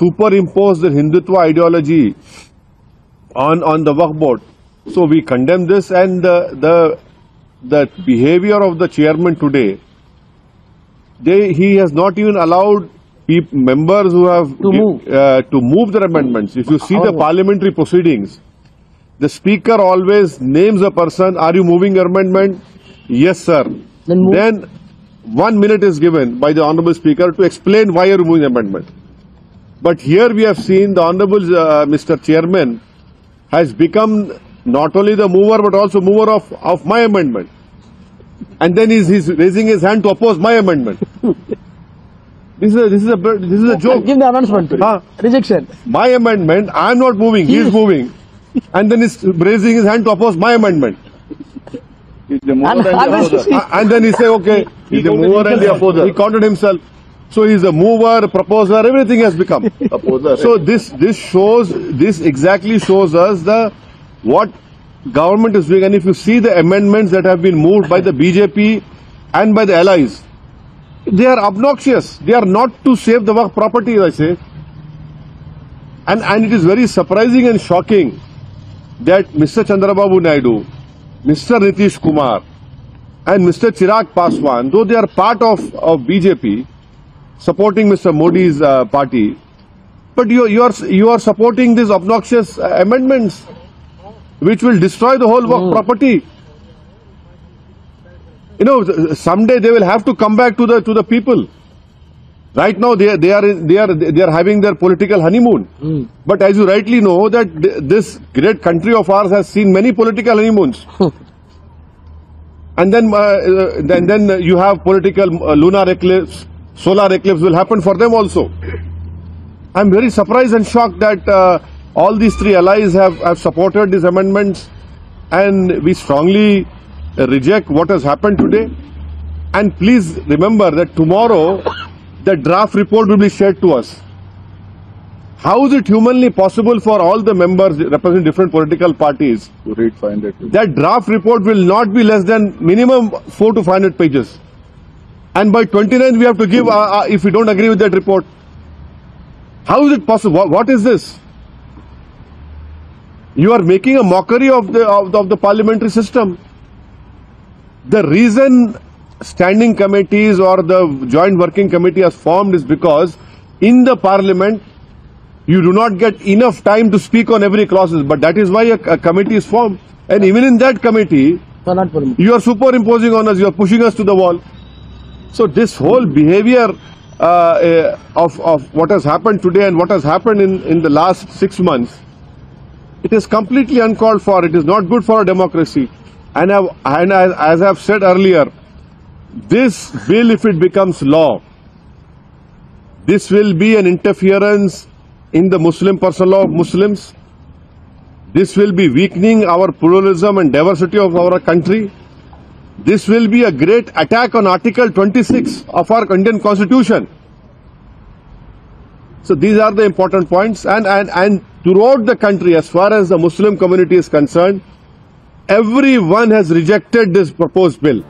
superimpose the Hindutva ideology on the Waqf board. So we condemn this, and the behavior of the chairman today, he has not even allowed members who have to move their amendments. If you see the parliamentary proceedings, the speaker always names a person, are you moving your amendment? Yes, sir. Then 1 minute is given by the Honorable Speaker to explain why you are moving the amendment. But here we have seen the Honorable Mr. Chairman has become not only the mover but also mover of my amendment. And then he's raising his hand to oppose my amendment. This is a joke. Give the announcement. Rejection. My amendment, I am not moving, he is moving. And then he's raising his hand to oppose my amendment. And then he say, okay, he's the mover and the opposer. He counted himself. So he's a mover, proposer, everything has become. Opposer. So this exactly shows us what government is doing. And if you see the amendments that have been moved by the BJP and by the allies, they are obnoxious. They are not to save the Waqf property, I say. And it is very surprising and shocking that Mr. Chandrababu Naidu, Mr. Nitish Kumar and Mr. Chirag Paswan, though they are part of BJP, supporting Mr. Modi's party, but you are supporting these obnoxious amendments which will destroy the whole Waqf property. You know, someday they will have to come back to the people. Right now they are having their political honeymoon. But as you rightly know, that this great country of ours has seen many political honeymoons. And then you have political lunar eclipse, solar eclipse will happen for them also. I am very surprised and shocked that all these three allies have supported these amendments, and we strongly reject what has happened today. And please remember that tomorrow the draft report will be shared to us. How is it humanly possible for all the members representing different political parties to read 500 pages? That draft report will not be less than minimum 400 to 500 pages. And by 29th we have to give if we don't agree with that report. How is it possible? What is this? You are making a mockery of the parliamentary system. The reason standing committees or the joint working committee has formed is because in the parliament you do not get enough time to speak on every clauses, but that is why a committee is formed. And even in that committee, you are superimposing on us, you are pushing us to the wall. So this whole behavior of what has happened today and what has happened in the last 6 months, it is completely uncalled for. It is not good for a democracy. And as I have said earlier, this bill, if it becomes law, this will be an interference in the Muslim personal law of Muslims. This will be weakening our pluralism and diversity of our country. This will be a great attack on Article 26 of our Indian Constitution. So these are the important points. And throughout the country, as far as the Muslim community is concerned, everyone has rejected this proposed bill.